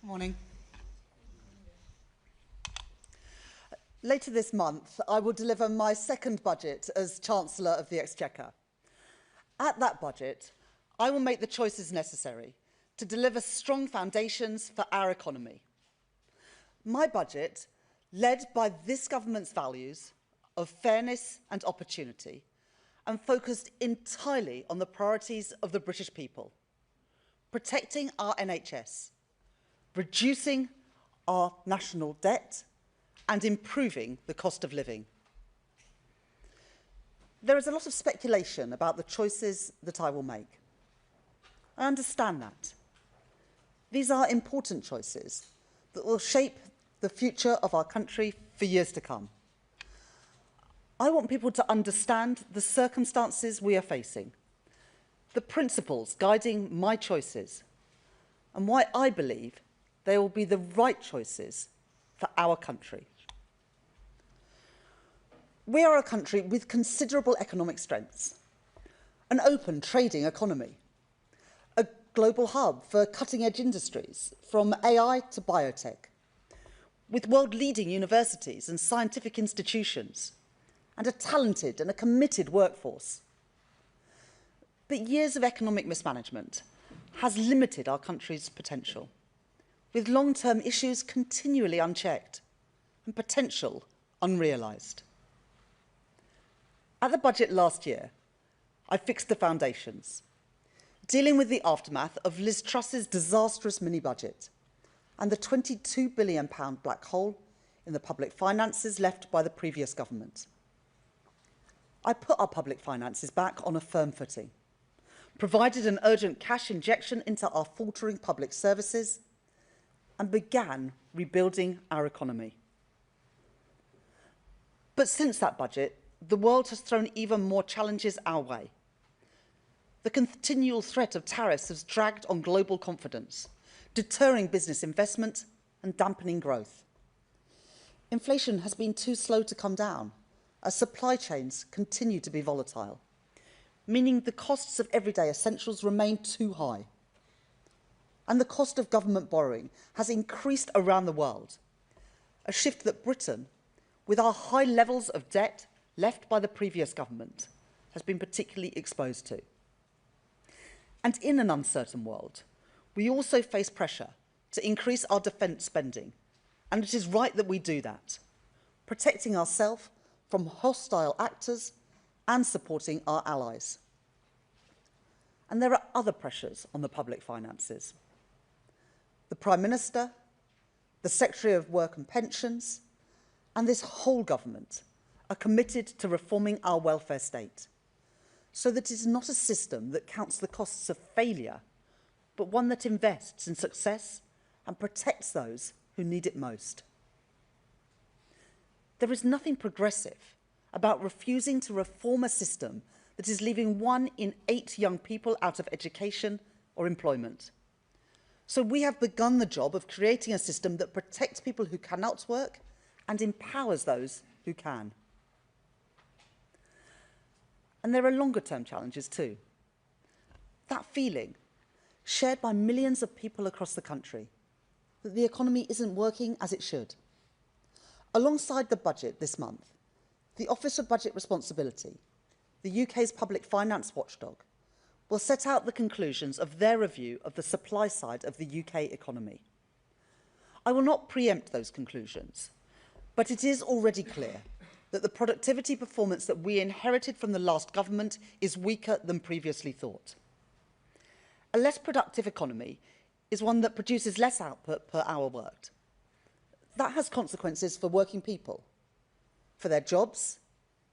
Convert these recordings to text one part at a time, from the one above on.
Good morning. Later this month, I will deliver my second budget as Chancellor of the Exchequer. At that budget, I will make the choices necessary to deliver strong foundations for our economy. My budget, led by this government's values of fairness and opportunity, and focused entirely on the priorities of the British people: protecting our NHS, reducing our national debt, and improving the cost of living. There is a lot of speculation about the choices that I will make. I understand that. These are important choices that will shape the future of our country for years to come. I want people to understand the circumstances we are facing, the principles guiding my choices, and why I believe they will be the right choices for our country. We are a country with considerable economic strengths, an open trading economy, a global hub for cutting-edge industries, from AI to biotech, with world-leading universities and scientific institutions, and a talented and a committed workforce. But years of economic mismanagement has limited our country's potential, with long-term issues continually unchecked and potential unrealised. At the budget last year, I fixed the foundations, dealing with the aftermath of Liz Truss's disastrous mini-budget and the £22 billion black hole in the public finances left by the previous government. I put our public finances back on a firm footing, provided an urgent cash injection into our faltering public services, and began rebuilding our economy. But since that budget, the world has thrown even more challenges our way. The continual threat of tariffs has dragged on global confidence, deterring business investment and dampening growth. Inflation has been too slow to come down, as supply chains continue to be volatile, meaning the costs of everyday essentials remain too high. And the cost of government borrowing has increased around the world, a shift that Britain, with our high levels of debt left by the previous government, has been particularly exposed to. And in an uncertain world, we also face pressure to increase our defence spending, and it is right that we do that, protecting ourselves from hostile actors and supporting our allies. And there are other pressures on the public finances. The Prime Minister, the Secretary of Work and Pensions, and this whole government are committed to reforming our welfare state, so that it is not a system that counts the costs of failure, but one that invests in success and protects those who need it most. There is nothing progressive about refusing to reform a system that is leaving 1 in 8 young people out of education or employment. So we have begun the job of creating a system that protects people who cannot work and empowers those who can. And there are longer-term challenges too. That feeling, shared by millions of people across the country, that the economy isn't working as it should. Alongside the budget this month, the Office of Budget Responsibility, the UK's public finance watchdog, will set out the conclusions of their review of the supply side of the UK economy. I will not preempt those conclusions, but it is already clear that the productivity performance that we inherited from the last government is weaker than previously thought. A less productive economy is one that produces less output per hour worked. That has consequences for working people, for their jobs,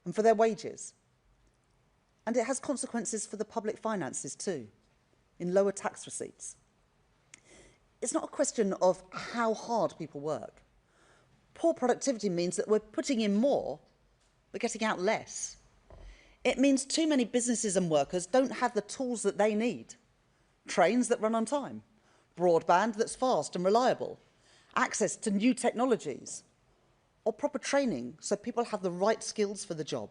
and for their wages. And it has consequences for the public finances too, in lower tax receipts. It's not a question of how hard people work. Poor productivity means that we're putting in more, but getting out less. It means too many businesses and workers don't have the tools that they need. Trains that run on time, broadband that's fast and reliable, access to new technologies, or proper training so people have the right skills for the job.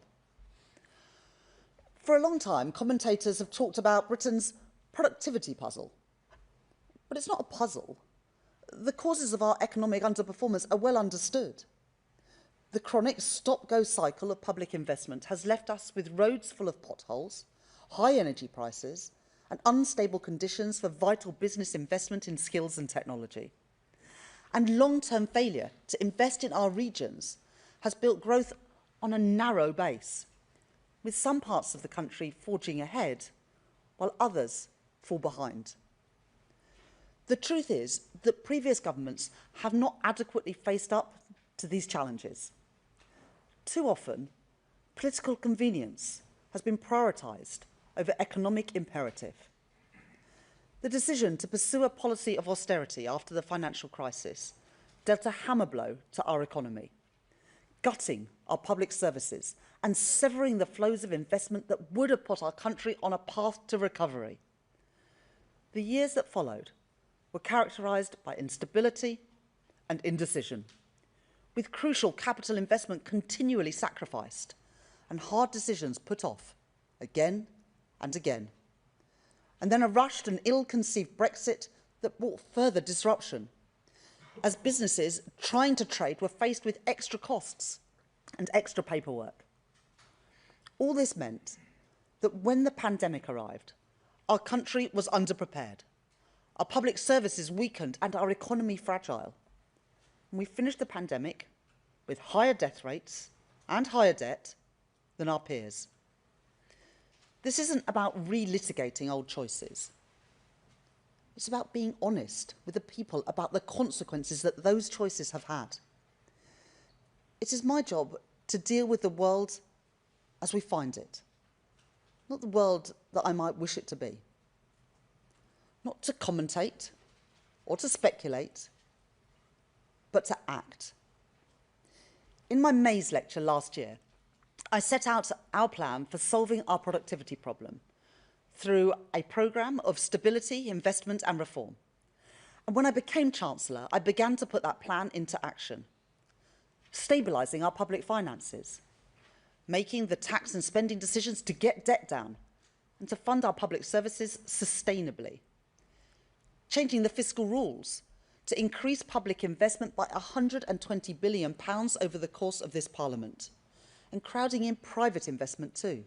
For a long time, commentators have talked about Britain's productivity puzzle. But it's not a puzzle. the causes of our economic underperformance are well understood. The chronic stop-go cycle of public investment has left us with roads full of potholes, high energy prices, and unstable conditions for vital business investment in skills and technology. And long-term failure to invest in our regions has built growth on a narrow base, with some parts of the country forging ahead, while others fall behind. The truth is that previous governments have not adequately faced up to these challenges. Too often, political convenience has been prioritised over economic imperative. The decision to pursue a policy of austerity after the financial crisis dealt a hammer blow to our economy, gutting our public services and severing the flows of investment that would have put our country on a path to recovery. The years that followed were characterised by instability and indecision, with crucial capital investment continually sacrificed and hard decisions put off again and again. And then a rushed and ill-conceived Brexit that brought further disruption, as businesses trying to trade were faced with extra costs and extra paperwork. All this meant that when the pandemic arrived, our country was underprepared, our public services weakened and our economy fragile. And we finished the pandemic with higher death rates and higher debt than our peers. This isn't about relitigating old choices. It's about being honest with the people about the consequences that those choices have had. It is my job to deal with the world as we find it, not the world that I might wish it to be. Not to commentate or to speculate, but to act. In my May's lecture last year, I set out our plan for solving our productivity problem through a programme of stability, investment and reform. And when I became Chancellor, I began to put that plan into action, stabilising our public finances, making the tax and spending decisions to get debt down and to fund our public services sustainably, changing the fiscal rules to increase public investment by £120 billion over the course of this Parliament, and crowding in private investment too,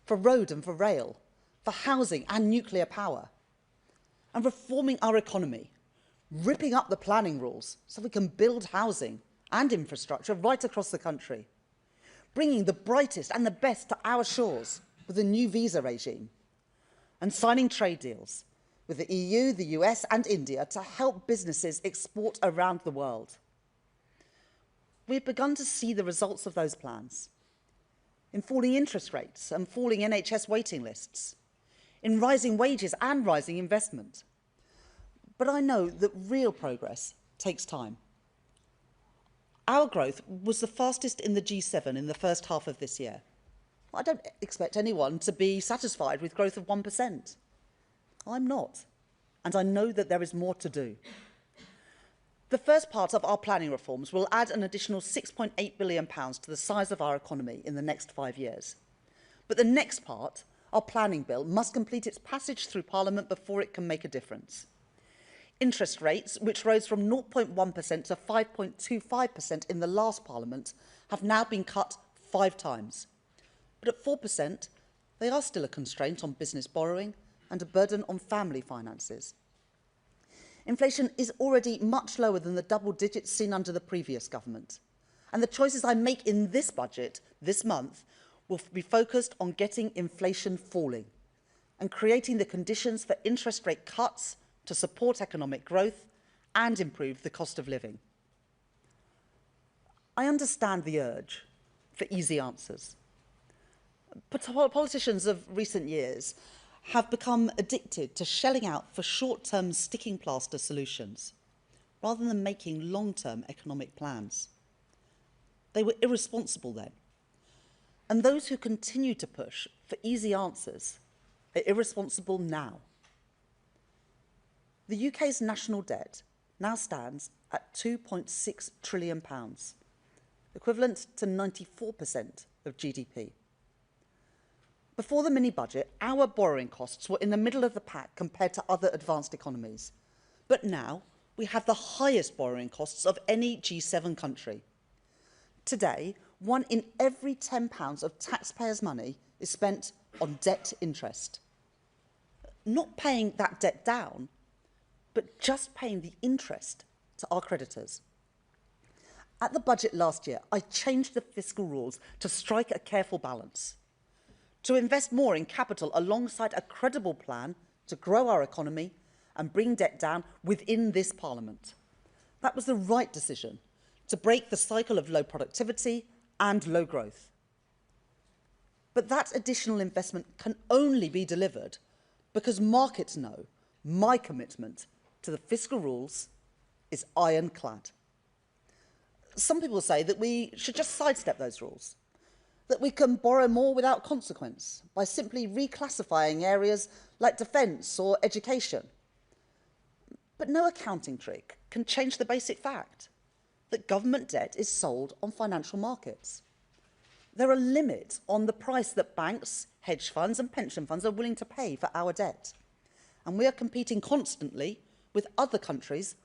for road and for rail, for housing and nuclear power, and reforming our economy, ripping up the planning rules so we can build housing and infrastructure right across the country, bringing the brightest and the best to our shores with a new visa regime, and signing trade deals with the EU, the US and India to help businesses export around the world. We've begun to see the results of those plans in falling interest rates and falling NHS waiting lists, in rising wages and rising investment. But I know that real progress takes time. Our growth was the fastest in the G7 in the first half of this year. I don't expect anyone to be satisfied with growth of 1%. I'm not, and I know that there is more to do. The first part of our planning reforms will add an additional £6.8 billion to the size of our economy in the next 5 years. But the next part, our planning bill, must complete its passage through Parliament before it can make a difference. Interest rates, which rose from 0.1% to 5.25% in the last Parliament, have now been cut 5 times. But at 4%, they are still a constraint on business borrowing and a burden on family finances. Inflation is already much lower than the double digits seen under the previous government. And the choices I make in this budget this month will be focused on getting inflation falling and creating the conditions for interest rate cuts to support economic growth and improve the cost of living. I understand the urge for easy answers. Politicians of recent years have become addicted to shelling out for short-term sticking plaster solutions rather than making long-term economic plans. They were irresponsible then. And those who continue to push for easy answers are irresponsible now. The UK's national debt now stands at £2.6 trillion, equivalent to 94% of GDP. Before the mini-budget, our borrowing costs were in the middle of the pack compared to other advanced economies. But now, we have the highest borrowing costs of any G7 country. Today, 1 in every £10 of taxpayers' money is spent on debt interest. Not paying that debt down, but just paying the interest to our creditors. At the budget last year, I changed the fiscal rules to strike a careful balance, to invest more in capital alongside a credible plan to grow our economy and bring debt down within this Parliament. That was the right decision, to break the cycle of low productivity and low growth. But that additional investment can only be delivered because markets know my commitment to the fiscal rules is ironclad. Some people say that we should just sidestep those rules, that we can borrow more without consequence by simply reclassifying areas like defence or education. But no accounting trick can change the basic fact that government debt is sold on financial markets. There are limits on the price that banks, hedge funds and pension funds are willing to pay for our debt. And we are competing constantly with other countries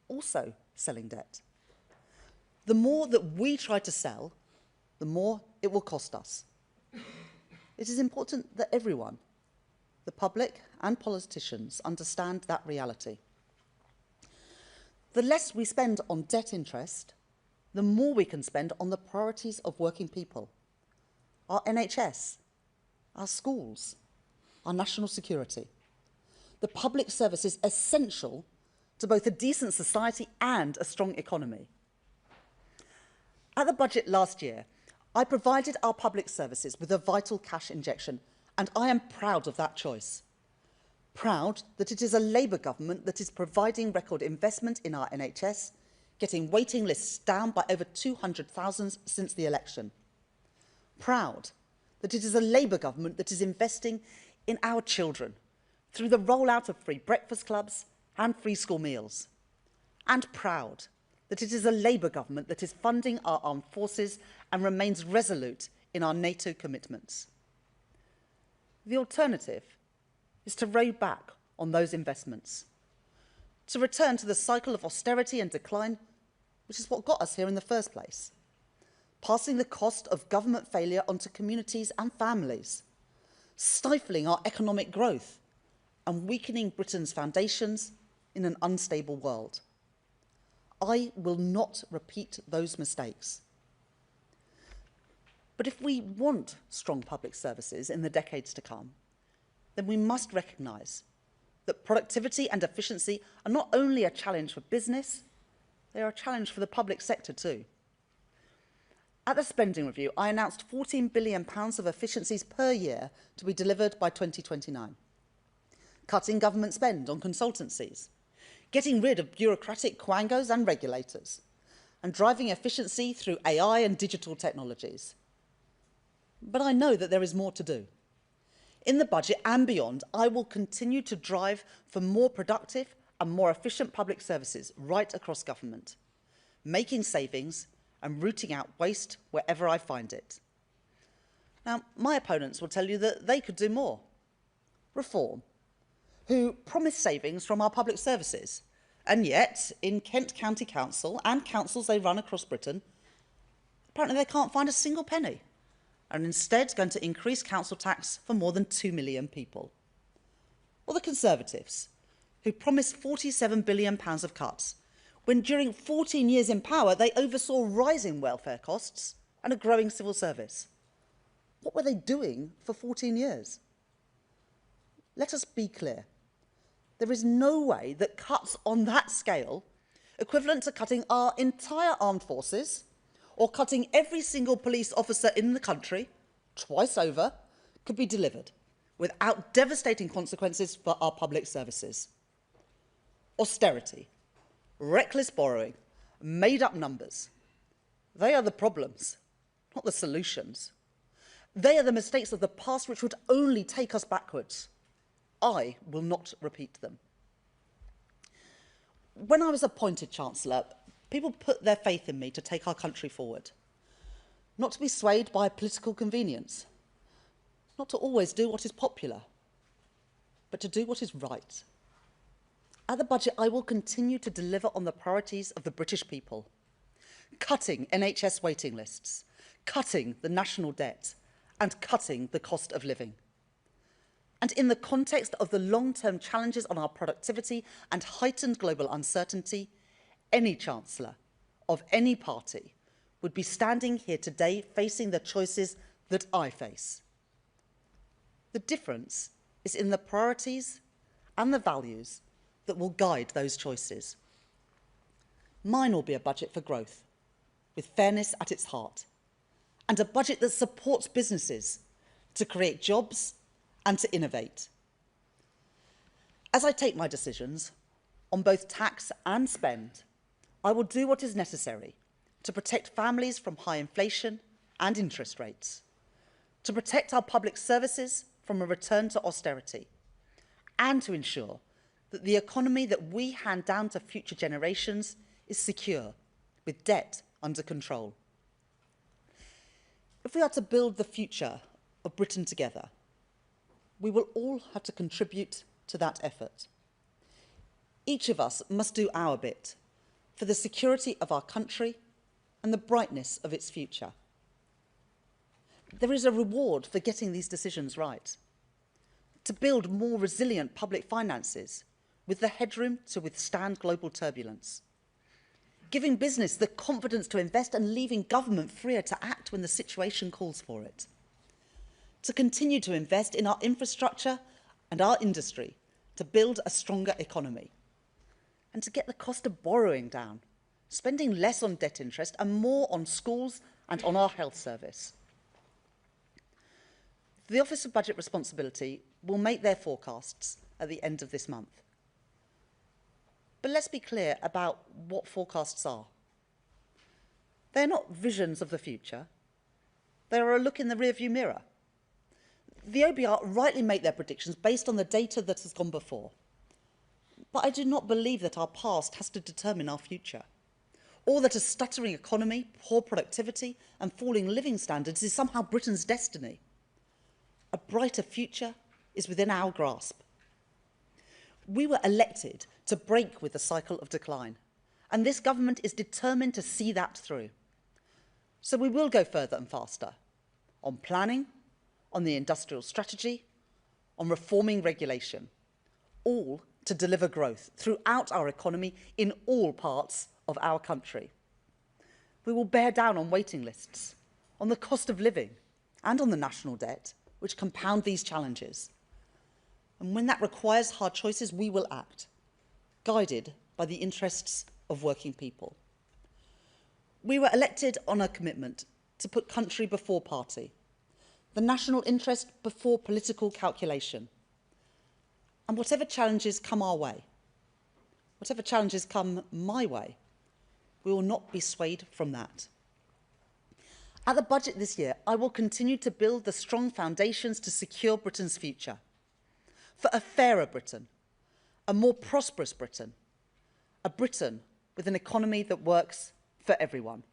also selling debt. The more that we try to sell, the more it will cost us. It is important that everyone, the public and politicians, understand that reality. The less we spend on debt interest, the more we can spend on the priorities of working people, our NHS, our schools, our national security. The public service is essential to both a decent society and a strong economy. At the budget last year, I provided our public services with a vital cash injection, and I am proud of that choice. Proud that it is a Labour government that is providing record investment in our NHS, getting waiting lists down by over 200,000 since the election. Proud that it is a Labour government that is investing in our children through the rollout of free breakfast clubs and free school meals. And proud that it is a Labour government that is funding our armed forces and remains resolute in our NATO commitments. The alternative is to row back on those investments, to return to the cycle of austerity and decline, which is what got us here in the first place, passing the cost of government failure onto communities and families, stifling our economic growth and weakening Britain's foundations in an unstable world. I will not repeat those mistakes. But if we want strong public services in the decades to come, then we must recognise that productivity and efficiency are not only a challenge for business, they are a challenge for the public sector too. At the spending review, I announced £14 billion of efficiencies per year to be delivered by 2029. Cutting government spend on consultancies, getting rid of bureaucratic quangos and regulators, and driving efficiency through AI and digital technologies. But I know that there is more to do. In the budget and beyond, I will continue to drive for more productive and more efficient public services right across government, making savings and rooting out waste wherever I find it. Now, my opponents will tell you that they could do more. Reform, who promise savings from our public services, and yet, in Kent County Council and councils they run across Britain, apparently they can't find a single penny, and instead going to increase council tax for more than 2 million people. Or the Conservatives, who promised £47 billion of cuts, when during 14 years in power they oversaw rising welfare costs and a growing civil service. What were they doing for 14 years? Let us be clear. There is no way that cuts on that scale, equivalent to cutting our entire armed forces or cutting every single police officer in the country twice over, could be delivered without devastating consequences for our public services. Austerity, reckless borrowing, made-up numbers. They are the problems, not the solutions. They are the mistakes of the past which would only take us backwards. I will not repeat them. When I was appointed Chancellor, people put their faith in me to take our country forward, not to be swayed by political convenience, not to always do what is popular, but to do what is right. At the budget, I will continue to deliver on the priorities of the British people. Cutting NHS waiting lists, cutting the national debt, and cutting the cost of living. And in the context of the long-term challenges on our productivity and heightened global uncertainty, any Chancellor of any party would be standing here today facing the choices that I face. The difference is in the priorities and the values that will guide those choices. Mine will be a budget for growth, with fairness at its heart, and a budget that supports businesses to create jobs and to innovate. As I take my decisions on both tax and spend, I will do what is necessary to protect families from high inflation and interest rates, to protect our public services from a return to austerity, and to ensure that the economy that we hand down to future generations is secure, with debt under control. If we are to build the future of Britain together, we will all have to contribute to that effort. Each of us must do our bit for the security of our country and the brightness of its future. There is a reward for getting these decisions right. To build more resilient public finances with the headroom to withstand global turbulence. Giving business the confidence to invest and leaving government freer to act when the situation calls for it. To continue to invest in our infrastructure and our industry to build a stronger economy. And to get the cost of borrowing down, spending less on debt interest and more on schools and on our health service. The Office of Budget Responsibility will make their forecasts at the end of this month. But let's be clear about what forecasts are. They're not visions of the future. They're a look in the rearview mirror. The OBR rightly make their predictions based on the data that has gone before. But I do not believe that our past has to determine our future, or that a stuttering economy, poor productivity, and falling living standards is somehow Britain's destiny. A brighter future is within our grasp. We were elected to break with the cycle of decline, and this government is determined to see that through. So we will go further and faster on planning, on the industrial strategy, on reforming regulation, all to deliver growth throughout our economy in all parts of our country. We will bear down on waiting lists, on the cost of living, and on the national debt, which compound these challenges. And when that requires hard choices, we will act, guided by the interests of working people. We were elected on a commitment to put country before party, the national interest before political calculation. And whatever challenges come our way, whatever challenges come my way, we will not be swayed from that. At the budget this year, I will continue to build the strong foundations to secure Britain's future, for a fairer Britain, a more prosperous Britain, a Britain with an economy that works for everyone.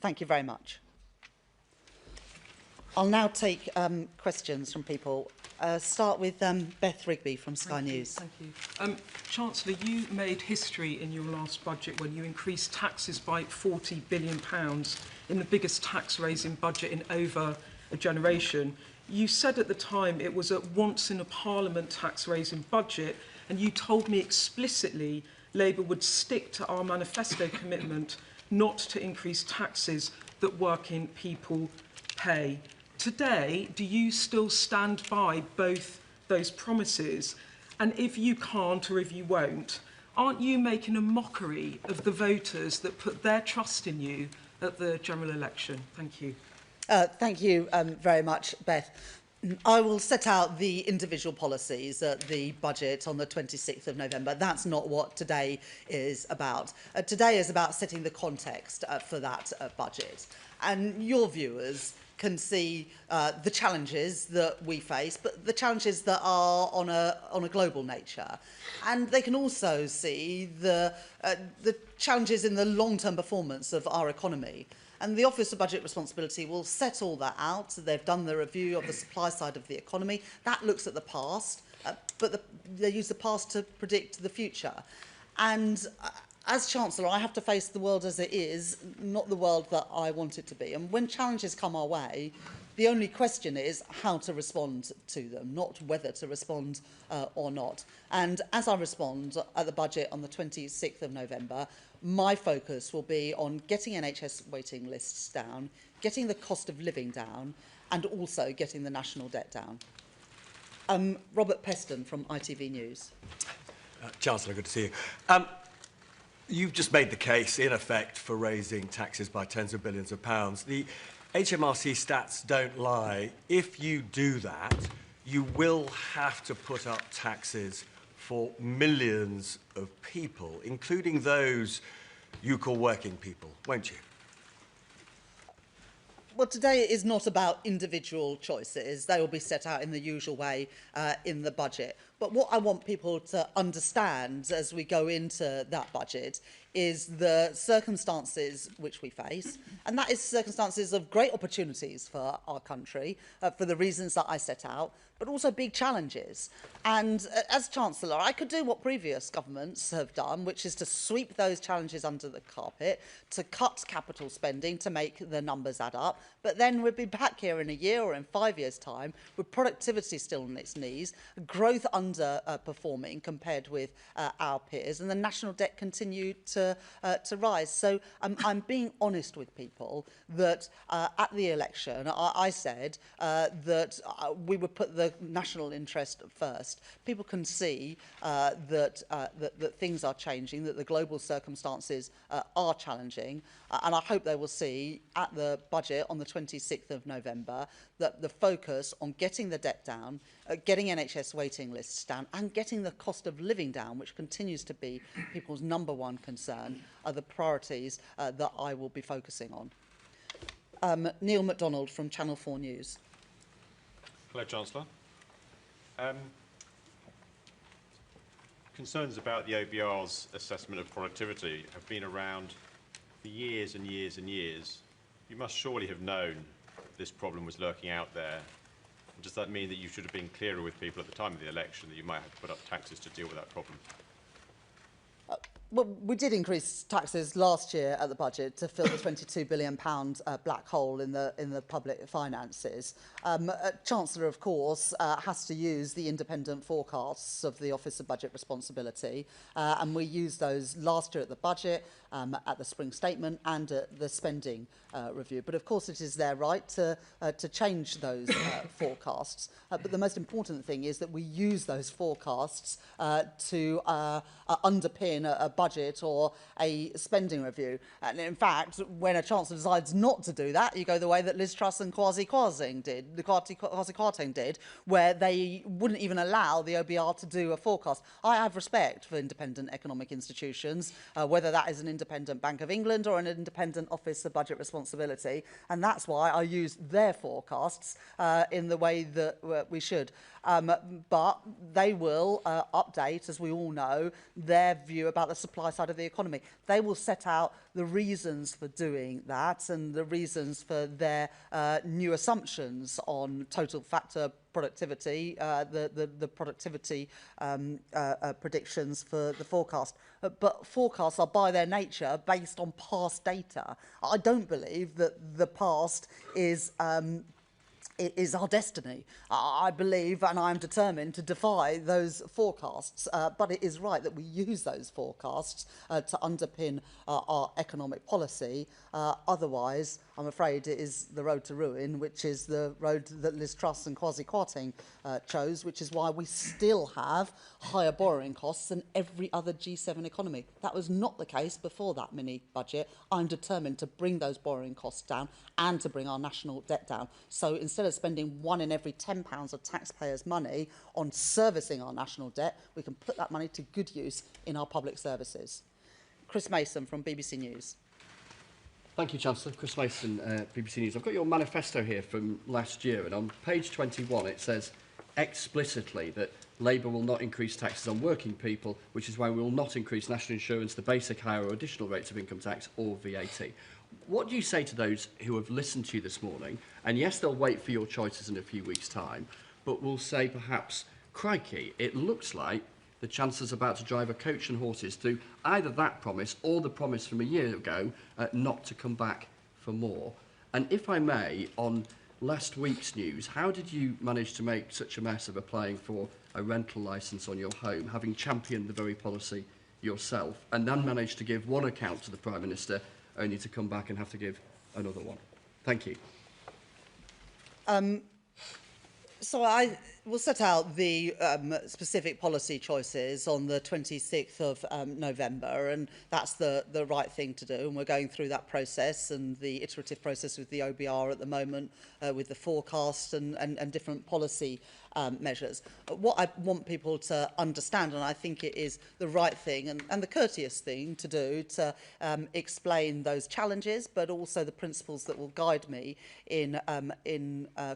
Thank you very much. I'll now take questions from people. Start with Beth Rigby from Sky News. Thank you. Chancellor, you made history in your last budget when you increased taxes by £40 billion in the biggest tax-raising budget in over a generation. You said at the time it was a once-in-a-parliament tax-raising budget, and you told me explicitly Labour would stick to our manifesto commitment not to increase taxes that working people pay. Today, do you still stand by both those promises? And if you can't, or if you won't, aren't you making a mockery of the voters that put their trust in you at the general election? Thank you. Thank you very much, Beth. I will set out the individual policies at the budget on the 26th of November. That's not what today is about. Today is about setting the context for that budget. And your viewers can see the challenges that we face, but the challenges that are on a global nature. And they can also see the challenges in the long-term performance of our economy. And the Office of Budget Responsibility will set all that out. They've done the review of the supply side of the economy. That looks at the past. but they use the past to predict the future. And as Chancellor, I have to face the world as it is, not the world that I want it to be. And when challenges come our way, the only question is how to respond to them, not whether to respond or not. And as I respond at the budget on the 26th of November, my focus will be on getting NHS waiting lists down, getting the cost of living down, and also getting the national debt down. Robert Peston from ITV News. Chancellor, good to see you. You've just made the case, in effect, for raising taxes by tens of billions of pounds. The HMRC stats don't lie. If you do that, you will have to put up taxes for millions of people, including those you call working people, won't you? Well, today is not about individual choices. They will be set out in the usual way in the budget. But what I want people to understand as we go into that budget is the circumstances which we face, and that is circumstances of great opportunities for our country, for the reasons that I set out, but also big challenges. And as Chancellor, I could do what previous governments have done, which is to sweep those challenges under the carpet, to cut capital spending, to make the numbers add up. But then we'd be back here in a year or in 5 years' time with productivity still on its knees, growth underperforming compared with our peers, and the national debt continued to rise. So I'm being honest with people that at the election, I said that we would put the national interest first. People can see that things are changing, that the global circumstances are challenging, and I hope they will see at the budget on the 26th of November that the focus on getting the debt down, getting NHS waiting lists down, and getting the cost of living down, which continues to be people's #1 concern, are the priorities that I will be focusing on. Neil MacDonald from Channel 4 News. Hello, Chancellor. Concerns about the OBR's assessment of productivity have been around for years and years and years. You must surely have known this problem was lurking out there. Does that mean that you should have been clearer with people at the time of the election that you might have to put up taxes to deal with that problem? Well, we did increase taxes last year at the budget to fill the £22 billion black hole in the public finances. Chancellor, of course, has to use the independent forecasts of the Office of Budget Responsibility, and we used those last year at the budget, at the spring statement, and at the spending review. But of course, it is their right to change those forecasts. But the most important thing is that we use those forecasts to underpin a budget or a spending review. And in fact, when a Chancellor decides not to do that, you go the way that Liz Truss and Kwasi Kwarteng did, where they wouldn't even allow the OBR to do a forecast. I have respect for independent economic institutions, whether that is an independent Bank of England or an independent Office of Budget Responsibility, and that's why I use their forecasts in the way that we should. But they will update, as we all know, their view about the supply side of the economy. They will set out the reasons for doing that and the reasons for their new assumptions on total factor productivity, the productivity predictions for the forecast. But forecasts are by their nature based on past data. I don't believe that the past is our destiny. I believe and I'm determined to defy those forecasts, but it is right that we use those forecasts to underpin our economic policy. Otherwise, I'm afraid it is the road to ruin, which is the road that Liz Truss and Kwasi Kwarteng chose, which is why we still have higher borrowing costs than every other G7 economy. That was not the case before that mini budget. I'm determined to bring those borrowing costs down and to bring our national debt down. So instead of spending £1 in every £10 of taxpayers' money on servicing our national debt, we can put that money to good use in our public services. Chris Mason from BBC News. Thank you, Chancellor. Chris Mason, BBC News. I've got your manifesto here from last year, and on page 21 it says explicitly that Labour will not increase taxes on working people, which is why we will not increase national insurance, the basic higher or additional rates of income tax or VAT. What do you say to those who have listened to you this morning, and yes, they'll wait for your choices in a few weeks' time, but will say perhaps crikey, it looks like the Chancellor's about to drive a coach and horses through either that promise or the promise from a year ago not to come back for more. And if I may, on last week's news, how did you manage to make such a mess of applying for a rental licence on your home, having championed the very policy yourself, and then managed to give one account to the Prime Minister, only to come back and have to give another one? Thank you. So I will set out the specific policy choices on the 26th of November, and that's the right thing to do. And we're going through that process and the iterative process with the OBR at the moment, with the forecast and different policy measures. What I want people to understand, and I think it is the right thing and the courteous thing to do, to explain those challenges, but also the principles that will guide me in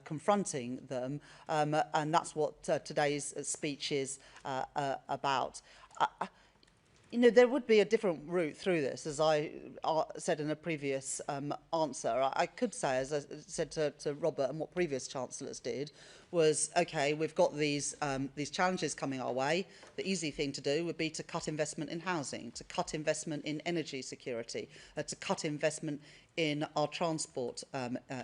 confronting them. And that's what today's speech is about. You know, there would be a different route through this, as I said in a previous answer. I could say, as I said to Robert, and what previous chancellors did, was, OK, we've got these challenges coming our way. The easy thing to do would be to cut investment in housing, to cut investment in energy security, to cut investment in our transport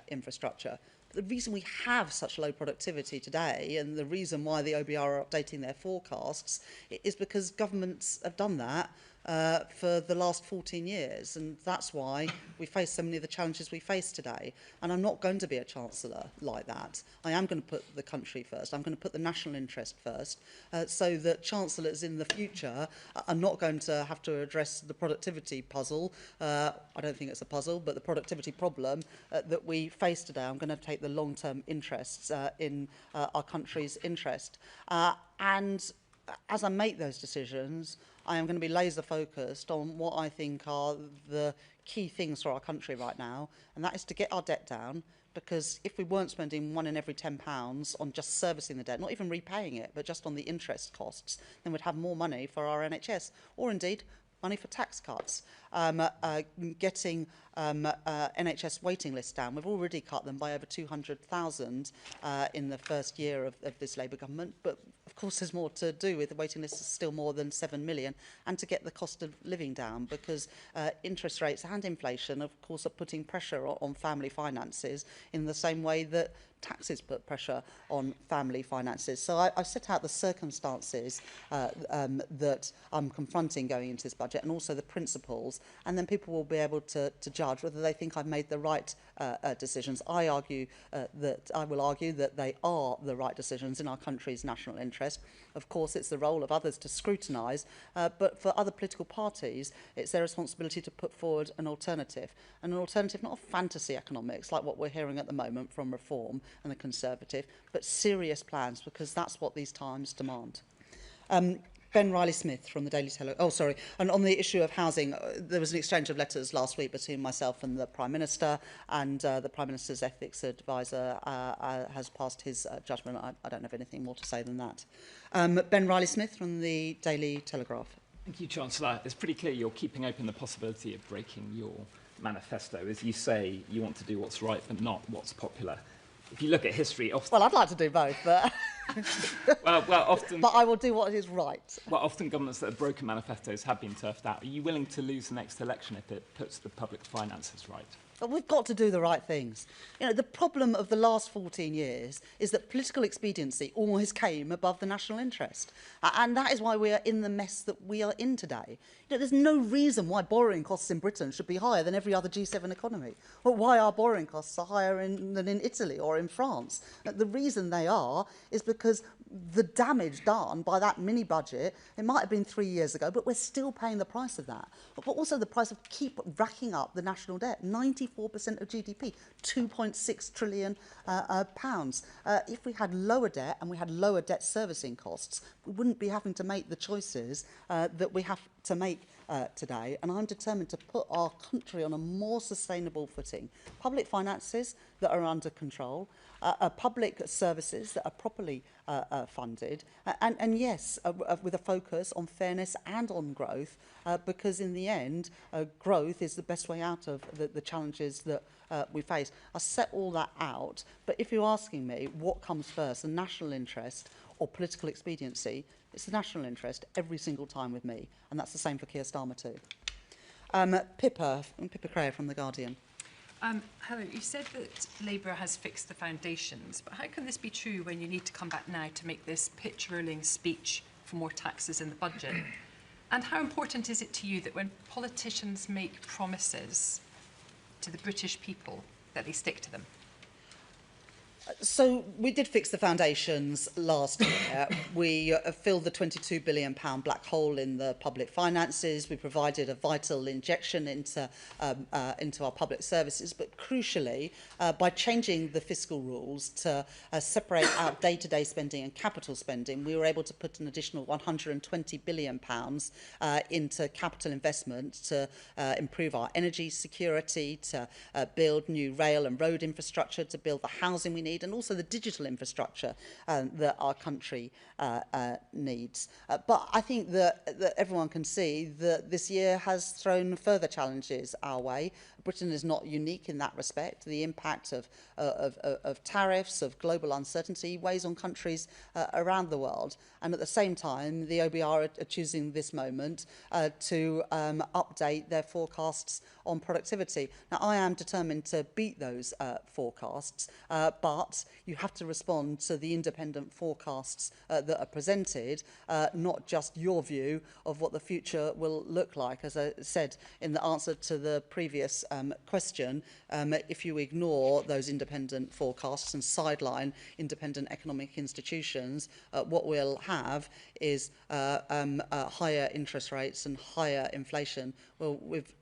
infrastructure. The reason we have such low productivity today, and the reason why the OBR are updating their forecasts, is because governments have done that for the last 14 years, and that's why we face so many of the challenges we face today. And I'm not going to be a chancellor like that. I am going to put the country first. I'm going to put the national interest first, so that chancellors in the future are not going to have to address the productivity puzzle. I don't think it's a puzzle, but the productivity problem that we face today. I'm going to take the long-term interests in our country's interest. And as I make those decisions, I am going to be laser focused on what I think are the key things for our country right now, and that is to get our debt down, because if we weren't spending £1 in every £10 on just servicing the debt, not even repaying it, but just on the interest costs, then we'd have more money for our NHS, or indeed money for tax cuts. Getting NHS waiting lists down. We've already cut them by over 200,000 in the first year of this Labour government, but of course there's more to do with the waiting list is still more than 7 million, and to get the cost of living down, because interest rates and inflation of course are putting pressure on family finances in the same way that taxes put pressure on family finances. So I've set out the circumstances that I'm confronting going into this budget, and also the principles, and then people will be able to judge whether they think I've made the right decisions. I will argue that they are the right decisions in our country's national interest. Of course, it's the role of others to scrutinise, but for other political parties, it's their responsibility to put forward an alternative not of fantasy economics like what we're hearing at the moment from Reform and the Conservative, but serious plans, because that's what these times demand. Ben Riley-Smith from the Daily Telegraph. Oh, sorry. And on the issue of housing, there was an exchange of letters last week between myself and the Prime Minister, and the Prime Minister's ethics advisor has passed his judgment. I don't have anything more to say than that. Ben Riley-Smith from the Daily Telegraph. Thank you, Chancellor. It's pretty clear you're keeping open the possibility of breaking your manifesto. As you say, you want to do what's right but not what's popular. If you look at history, often... Well, I'd like to do both, but... well, often... But I will do what is right. Well, often governments that have broken manifestos have been turfed out. Are you willing to lose the next election if it puts the public finances right? But we've got to do the right things. You know, the problem of the last 14 years is that political expediency always came above the national interest. And that is why we are in the mess that we are in today. You know, there's no reason why borrowing costs in Britain should be higher than every other G7 economy, or why our borrowing costs are higher than in Italy or in France. The reason they are is because the damage done by that mini budget, it might have been 3 years ago, but we're still paying the price of that. But also the price of keep racking up the national debt, 94% of GDP, 2.6 trillion pounds. If we had lower debt and we had lower debt servicing costs, we wouldn't be having to make the choices that we have to make today. And I'm determined to put our country on a more sustainable footing. Public finances that are under control, public services that are properly funded, and yes, with a focus on fairness and on growth, because in the end, growth is the best way out of the challenges that we face. I set all that out, but if you're asking me what comes first, the national interest or political expediency. It's the national interest every single time with me, and that's the same for Keir Starmer too. Pippa Crayer from The Guardian. Hello, you said that Labour has fixed the foundations, but how can this be true when you need to come back now to make this pitch-rolling speech for more taxes in the budget? And how important is it to you that when politicians make promises to the British people, that they stick to them? So we did fix the foundations last year. We filled the £22 billion black hole in the public finances. We provided a vital injection into our public services. But crucially, by changing the fiscal rules to separate out day-to-day spending and capital spending, we were able to put an additional £120 billion into capital investment to improve our energy security, to build new rail and road infrastructure, to build the housing we need, and also the digital infrastructure that our country needs. But I think that everyone can see that this year has thrown further challenges our way. Britain is not unique in that respect. The impact of tariffs, of global uncertainty, weighs on countries around the world. And at the same time, the OBR are choosing this moment to update their forecasts on productivity. Now, I am determined to beat those forecasts, but you have to respond to the independent forecasts that are presented, not just your view of what the future will look like. As I said in the answer to the previous question, if you ignore those independent forecasts and sideline independent economic institutions, what we'll have is higher interest rates and higher inflation. Well, we've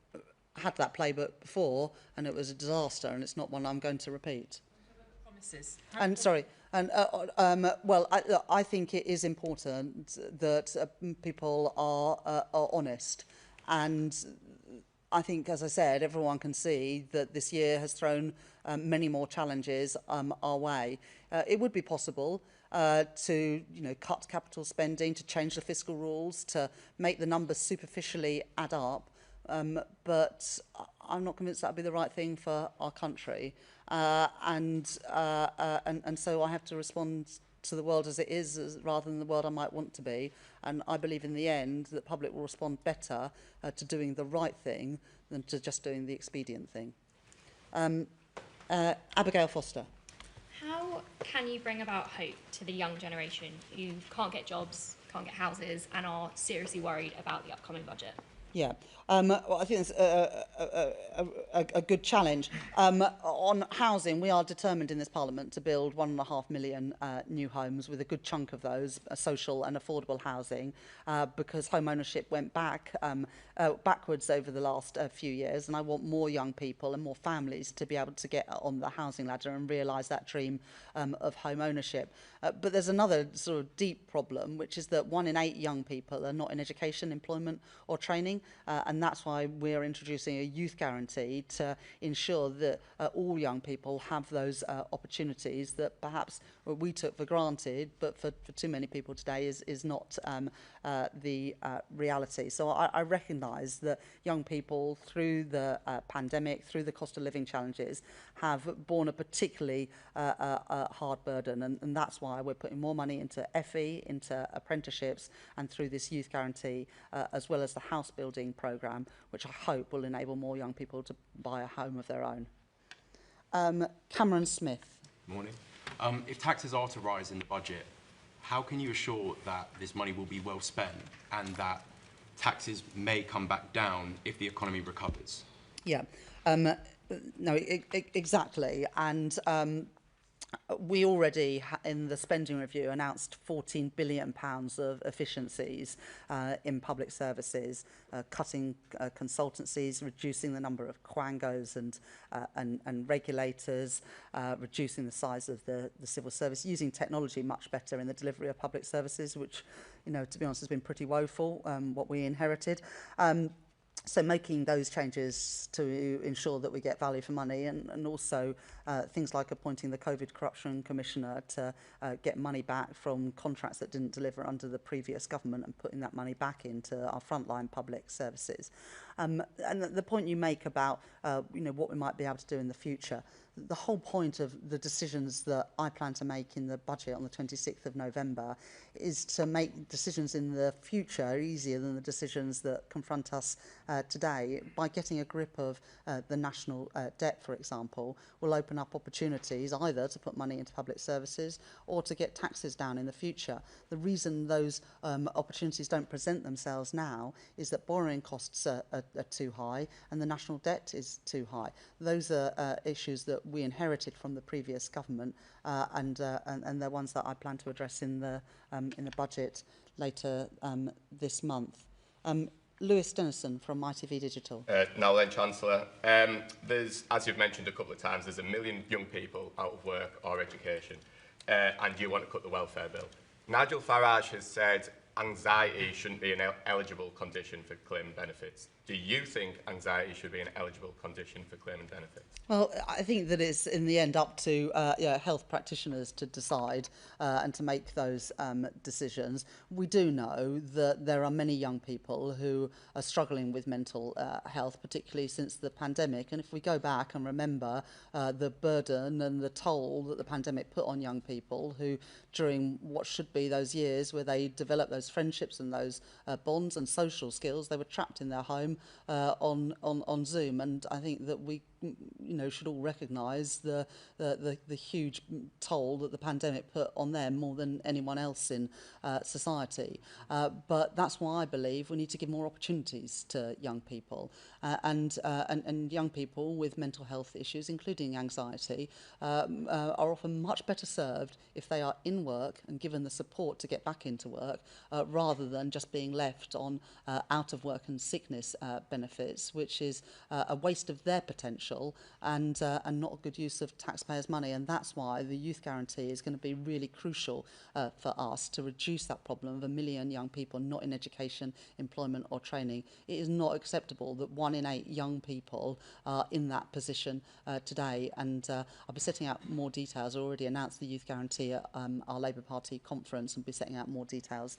had that playbook before, and it was a disaster, and it's not one I'm going to repeat. Promises. And sorry, and well, I think it is important that people are honest, and I think, as I said, everyone can see that this year has thrown many more challenges our way. It would be possible to cut capital spending, to change the fiscal rules, to make the numbers superficially add up. But I'm not convinced that would be the right thing for our country. And so I have to respond to the world as it is rather than the world I might want to be. And I believe in the end that the public will respond better to doing the right thing than to just doing the expedient thing. Abigail Foster. How can you bring about hope to the young generation who can't get jobs, can't get houses, and are seriously worried about the upcoming budget? Yeah, well, I think it's a good challenge. On housing, we are determined in this Parliament to build 1.5 million new homes, with a good chunk of those social and affordable housing, because home ownership went backwards over the last few years, and I want more young people and more families to be able to get on the housing ladder and realise that dream of home ownership. But there's another sort of deep problem, which is that 1 in 8 young people are not in education, employment or training. And that's why we're introducing a youth guarantee to ensure that all young people have those opportunities that perhaps we took for granted, but for too many people today is not the reality. So I recognise that young people, through the pandemic, through the cost of living challenges, have borne a particularly hard burden, and that's why we're putting more money into FE, into apprenticeships, and through this youth guarantee, as well as the house building programme, which I hope will enable more young people to buy a home of their own. Cameron Smith. Morning. If taxes are to rise in the budget, how can you assure that this money will be well spent and that taxes may come back down if the economy recovers? Yeah, no, exactly. And we already, in the spending review, announced £14 billion of efficiencies in public services, cutting consultancies, reducing the number of quangos and regulators, reducing the size of the civil service, using technology much better in the delivery of public services, which, to be honest, has been pretty woeful, what we inherited. So making those changes to ensure that we get value for money, and also things like appointing the COVID Corruption Commissioner to get money back from contracts that didn't deliver under the previous government and putting that money back into our frontline public services. And the point you make about what we might be able to do in the future, the whole point of the decisions that I plan to make in the budget on the 26th of November is to make decisions in the future easier than the decisions that confront us today. By getting a grip of the national debt, for example, will open up opportunities either to put money into public services or to get taxes down in the future. The reason those opportunities don't present themselves now is that borrowing costs are too high and the national debt is too high. Those are issues that we inherited from the previous government, and they're ones that I plan to address in the budget later this month. Lewis Dennison from ITV Digital. Now then, Chancellor, there's, as you've mentioned a couple of times, there's 1 million young people out of work or education, and you want to cut the welfare bill. Nigel Farage has said anxiety shouldn't be an eligible condition for claiming benefits. Do you think anxiety should be an eligible condition for claiming benefits? Well, I think that it's in the end up to health practitioners to decide and to make those decisions. We do know that there are many young people who are struggling with mental health, particularly since the pandemic. And if we go back and remember the burden and the toll that the pandemic put on young people who, during what should be those years where they develop those friendships and those bonds and social skills, they were trapped in their home on Zoom. And I think that we should all recognise the huge toll that the pandemic put on them more than anyone else in society. But that's why I believe we need to give more opportunities to young people. And young people with mental health issues, including anxiety, are often much better served if they are in work and given the support to get back into work, rather than just being left on out of work and sickness benefits, which is a waste of their potential and not a good use of taxpayers' money. And that's why the youth guarantee is going to be really crucial for us to reduce that problem of 1 million young people not in education, employment or training. It is not acceptable that 1 in 8 young people are in that position today. And I'll be setting out more details. I already announced the youth guarantee at our Labour Party conference, and be setting out more details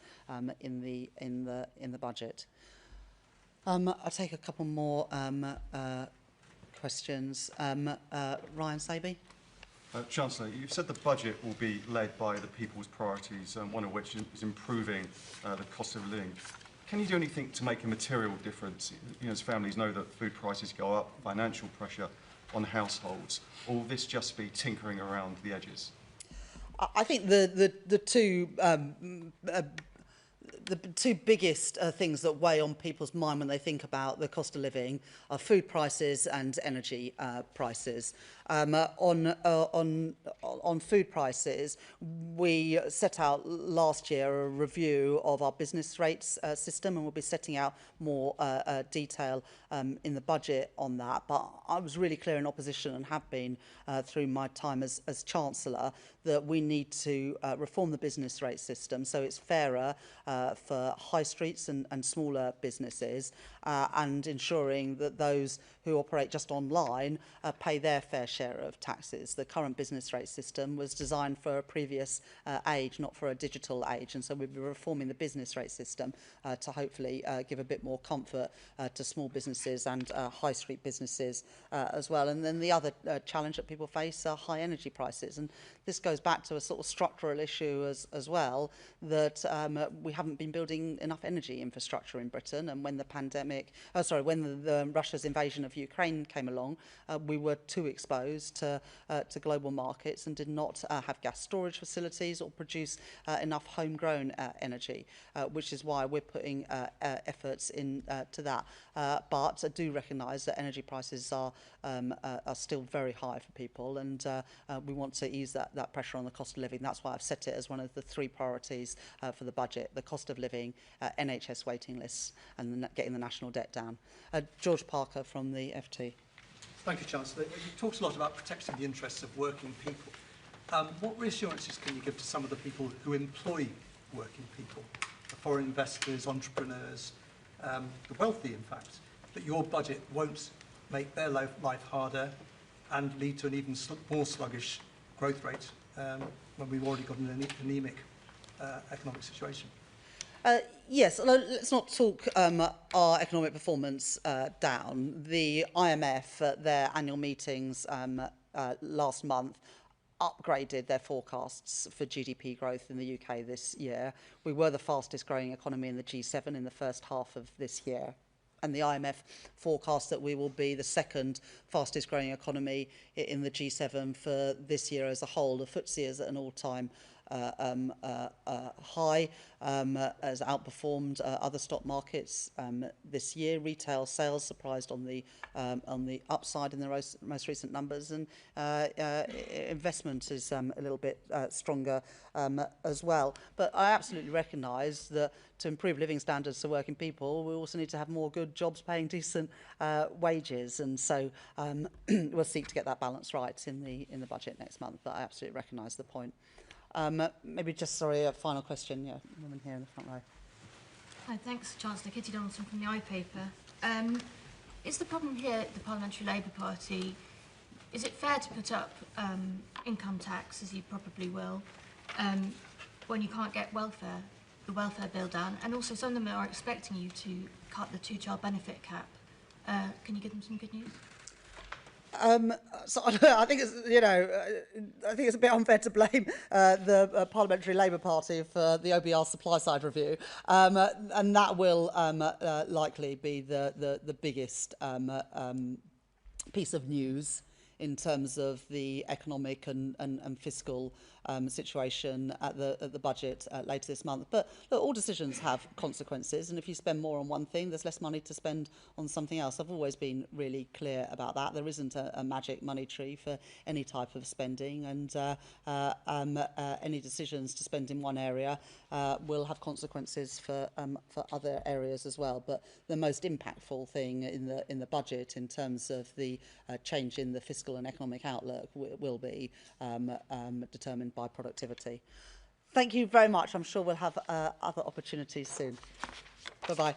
in the budget. I'll take a couple more questions. Ryan Saby. Chancellor, you've said the budget will be led by the people's priorities, one of which is improving the cost of living. Can you do anything to make a material difference? As families know that food prices go up, financial pressure on households, or will this just be tinkering around the edges? I think the two biggest things that weigh on people's mind when they think about the cost of living are food prices and energy prices. On food prices, we set out last year a review of our business rates system, and we'll be setting out more detail in the budget on that. But I was really clear in opposition, and have been through my time as Chancellor, that we need to reform the business rate system so it's fairer for high streets and smaller businesses, and ensuring that those who operate just online pay their fair share of taxes. The current business rate system was designed for a previous age, not for a digital age, and so we'll be reforming the business rate system to hopefully give a bit more comfort to small businesses and high street businesses as well. And then the other challenge that people face are high energy prices, and this goes back to a sort of structural issue as well, that we haven't been building enough energy infrastructure in Britain. And when the when the Russia's invasion of Ukraine came along, we were too exposed to global markets and did not have gas storage facilities or produce enough homegrown energy, which is why we're putting efforts into that. But I do recognise that energy prices are still very high for people, and we want to ease that pressure on the cost of living. That's why I've set it as one of the 3 priorities for the budget: the cost of living, NHS waiting lists, and getting the national debt down. George Parker from the FT. Thank you, Chancellor. You talked a lot about protecting the interests of working people. What reassurances can you give to some of the people who employ working people, the foreign investors, entrepreneurs, the wealthy, in fact, that your budget won't make their life harder and lead to an even more sluggish growth rate when we've already got an anemic economic situation? Yes, let's not talk our economic performance down. The IMF at their annual meetings last month upgraded their forecasts for GDP growth in the UK this year. We were the fastest growing economy in the G7 in the first half of this year. And the IMF forecasts that we will be the second fastest growing economy in the G7 for this year as a whole. The FTSE is at an all-time high, has outperformed other stock markets this year. Retail sales surprised on the upside in the most recent numbers, and investment is a little bit stronger as well. But I absolutely recognise that to improve living standards for working people, we also need to have more good jobs paying decent wages, and so we'll seek to get that balance right in the budget next month. But I absolutely recognise the point. Maybe just, sorry, a final question. Yeah, woman here in the front row. Hi, thanks, Chancellor. Kitty Donaldson from the iPaper. Is the problem here the Parliamentary Labour Party, is it fair to put up income tax, as you probably will, when you can't get the welfare bill down? And also some of them are expecting you to cut the two-child benefit cap. Can you give them some good news? So I think it's, I think it's a bit unfair to blame the Parliamentary Labour Party for the OBR supply side review, and that will likely be the biggest piece of news in terms of the economic and fiscal situation at the budget later this month. But look, all decisions have consequences, and if you spend more on one thing, there's less money to spend on something else. I've always been really clear about that. There isn't a magic money tree for any type of spending, and any decisions to spend in one area will have consequences for other areas as well. But the most impactful thing in the budget in terms of the change in the fiscal and economic outlook will be determined by productivity. Thank you very much. I'm sure we'll have other opportunities soon. Bye-bye.